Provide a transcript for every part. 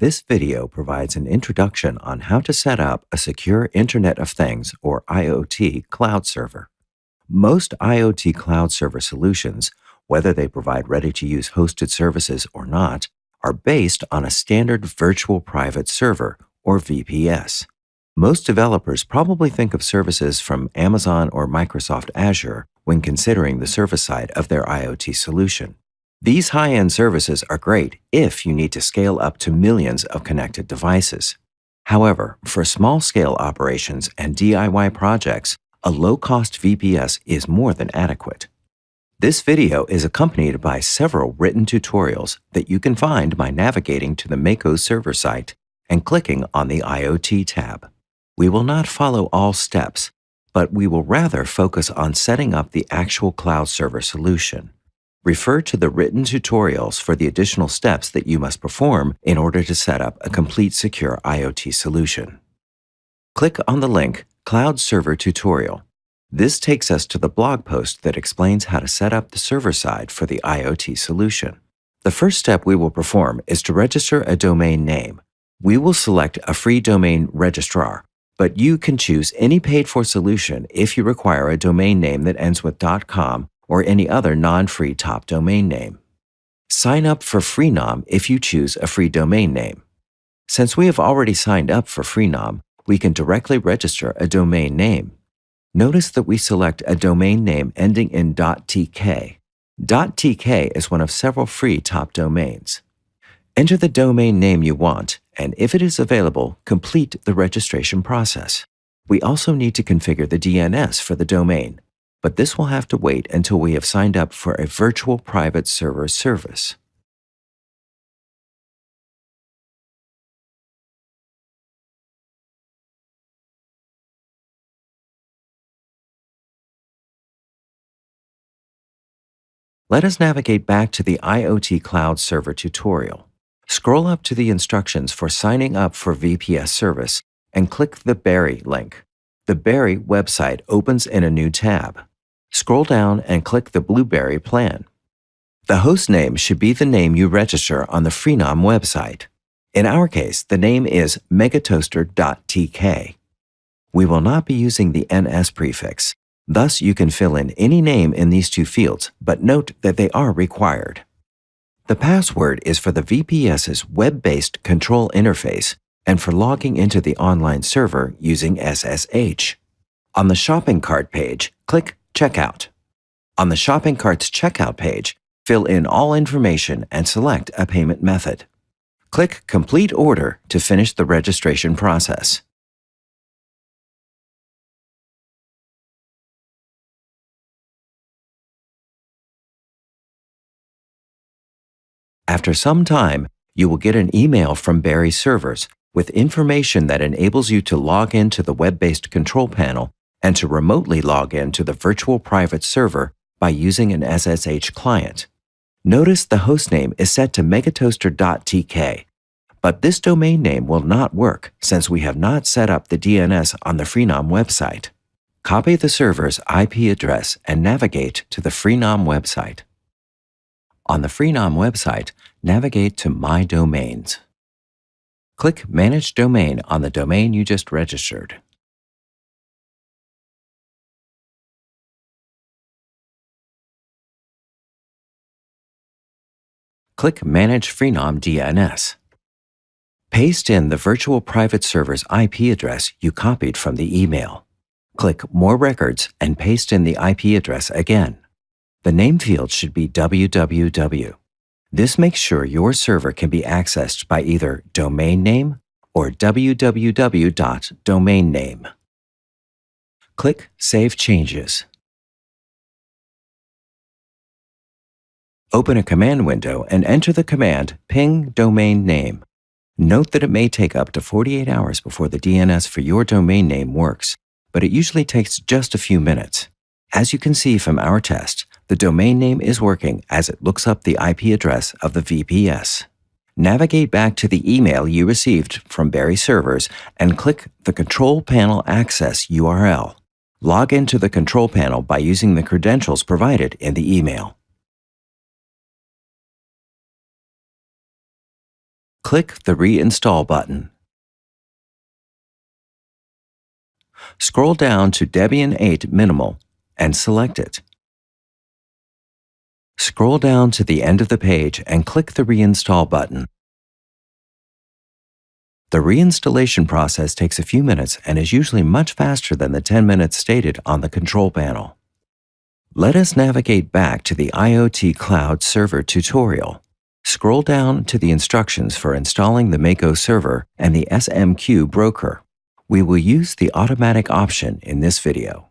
This video provides an introduction on how to set up a secure Internet of Things or IoT cloud server. Most IoT cloud server solutions, whether they provide ready-to-use hosted services or not, are based on a standard virtual private server or VPS. Most developers probably think of services from Amazon or Microsoft Azure when considering the service side of their IoT solution. These high-end services are great if you need to scale up to millions of connected devices. However, for small-scale operations and DIY projects, a low-cost VPS is more than adequate. This video is accompanied by several written tutorials that you can find by navigating to the Mako server site and clicking on the IoT tab. We will not follow all steps, but we will rather focus on setting up the actual cloud server solution. Refer to the written tutorials for the additional steps that you must perform in order to set up a complete secure IoT solution. Click on the link Cloud Server Tutorial. This takes us to the blog post that explains how to set up the server side for the IoT solution. The first step we will perform is to register a domain name. We will select a free domain registrar, but you can choose any paid-for solution if you require a domain name that ends with .com or any other non-free top domain name. Sign up for Freenom if you choose a free domain name. Since we have already signed up for Freenom, we can directly register a domain name. Notice that we select a domain name ending in .tk. .tk is one of several free top domains. Enter the domain name you want, and if it is available, complete the registration process. We also need to configure the DNS for the domain, but this will have to wait until we have signed up for a virtual private server service. Let us navigate back to the IoT Cloud Server tutorial. Scroll up to the instructions for signing up for VPS service and click the Berry link. The Berry website opens in a new tab. Scroll down and click the Blueberry plan. The host name should be the name you register on the Freenom website. In our case, the name is megatoaster.tk. We will not be using the NS prefix. Thus, you can fill in any name in these two fields, but note that they are required. The password is for the VPS's web-based control interface and for logging into the online server using SSH. On the shopping cart page, click Checkout. On the shopping cart's checkout page, fill in all information and select a payment method. Click Complete Order to finish the registration process. After some time, you will get an email from Berry servers with information that enables you to log into the web-based control panel and to remotely log in to the virtual private server by using an SSH client. Notice the hostname is set to megatoaster.tk, but this domain name will not work since we have not set up the DNS on the Freenom website. Copy the server's IP address and navigate to the Freenom website. On the Freenom website, navigate to My Domains. Click Manage Domain on the domain you just registered. Click Manage Freenom DNS. Paste in the virtual private server's IP address you copied from the email. Click More Records and paste in the IP address again. The name field should be www. This makes sure your server can be accessed by either domain name or www.domainname. Click Save Changes. Open a command window and enter the command ping domain name. Note that it may take up to 48 hours before the DNS for your domain name works, but it usually takes just a few minutes. As you can see from our test, the domain name is working as it looks up the IP address of the VPS. Navigate back to the email you received from Berry servers and click the Control Panel Access URL. Log into the control panel by using the credentials provided in the email. Click the Reinstall button. Scroll down to Debian 8 Minimal and select it. Scroll down to the end of the page and click the Reinstall button. The reinstallation process takes a few minutes and is usually much faster than the 10 minutes stated on the control panel. Let us navigate back to the IoT Cloud Server tutorial. Scroll down to the instructions for installing the Mako server and the SMQ broker. We will use the automatic option in this video.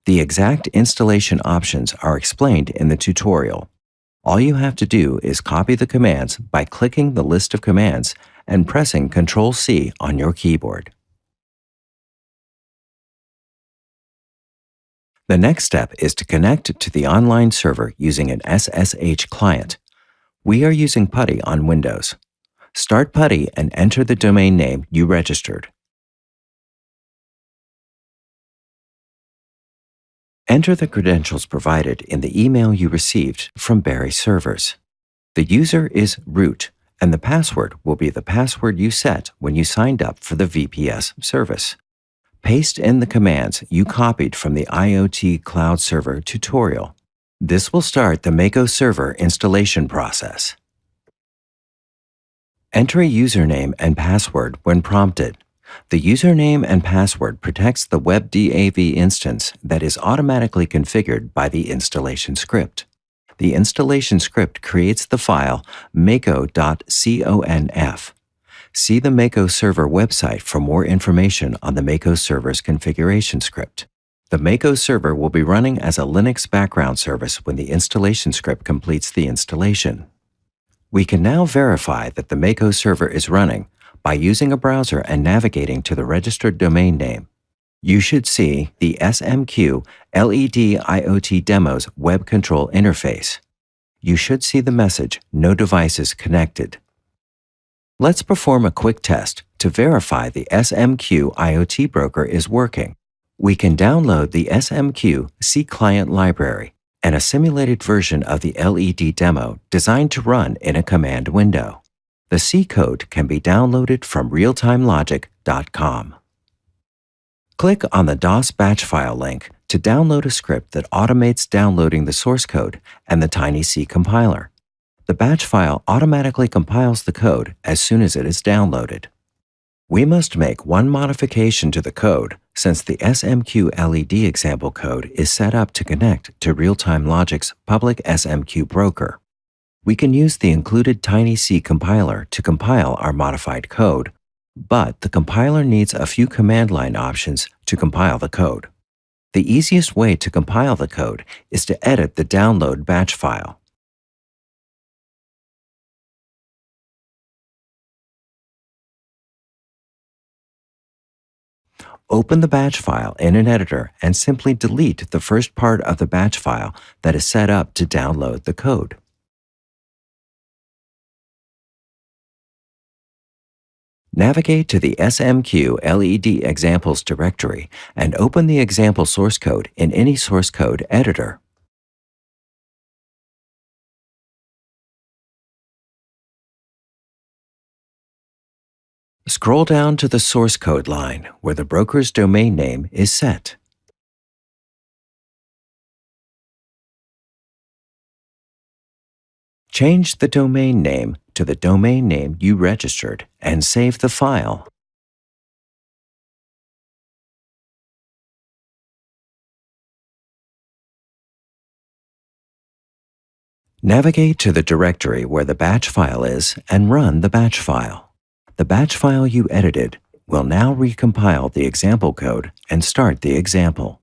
The exact installation options are explained in the tutorial. All you have to do is copy the commands by clicking the list of commands and pressing Ctrl+C on your keyboard. The next step is to connect to the online server using an SSH client. We are using PuTTY on Windows. Start PuTTY and enter the domain name you registered. Enter the credentials provided in the email you received from Barry Servers. The user is root, and the password will be the password you set when you signed up for the VPS service. Paste in the commands you copied from the IoT Cloud Server tutorial. This will start the Mako server installation process. Enter a username and password when prompted. The username and password protects the WebDAV instance that is automatically configured by the installation script. The installation script creates the file mako.conf. See the Mako server website for more information on the Mako server's configuration script. The Mako server will be running as a Linux background service when the installation script completes the installation. We can now verify that the Mako server is running by using a browser and navigating to the registered domain name. You should see the SMQ LED IoT Demos web control interface. You should see the message, "No devices connected." Let's perform a quick test to verify the SMQ IoT broker is working. We can download the SMQ C Client library and a simulated version of the LED demo designed to run in a command window. The C code can be downloaded from realtimelogic.com. Click on the DOS batch file link to download a script that automates downloading the source code and the TinyC compiler. The batch file automatically compiles the code as soon as it is downloaded. We must make one modification to the code since the SMQ LED example code is set up to connect to Real-Time Logic's public SMQ broker. We can use the included TinyC compiler to compile our modified code, but the compiler needs a few command line options to compile the code. The easiest way to compile the code is to edit the download batch file. Open the batch file in an editor and simply delete the first part of the batch file that is set up to download the code. Navigate to the SMQ LED examples directory and open the example source code in any source code editor. Scroll down to the source code line where the broker's domain name is set. Change the domain name to the domain name you registered and save the file. Navigate to the directory where the batch file is and run the batch file. The batch file you edited will now recompile the example code and start the example.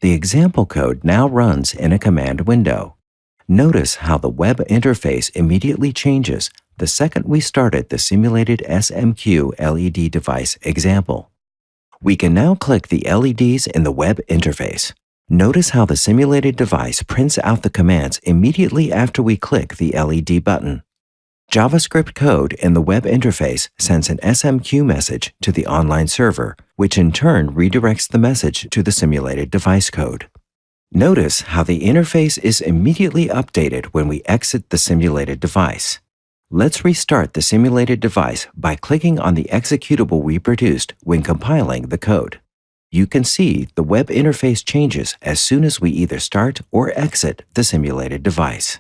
The example code now runs in a command window. Notice how the web interface immediately changes the second we started the simulated SMQ LED device example. We can now click the LEDs in the web interface. Notice how the simulated device prints out the commands immediately after we click the LED button. JavaScript code in the web interface sends an SMQ message to the online server, which in turn redirects the message to the simulated device code. Notice how the interface is immediately updated when we exit the simulated device. Let's restart the simulated device by clicking on the executable we produced when compiling the code. You can see the web interface changes as soon as we either start or exit the simulated device.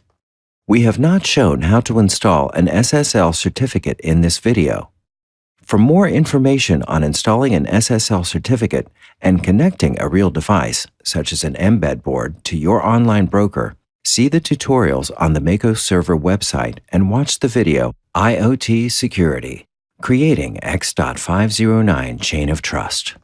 We have not shown how to install an SSL certificate in this video. For more information on installing an SSL certificate and connecting a real device, such as an embed board, to your online broker, see the tutorials on the Mako server website and watch the video IoT Security, Creating X.509 Chain of Trust.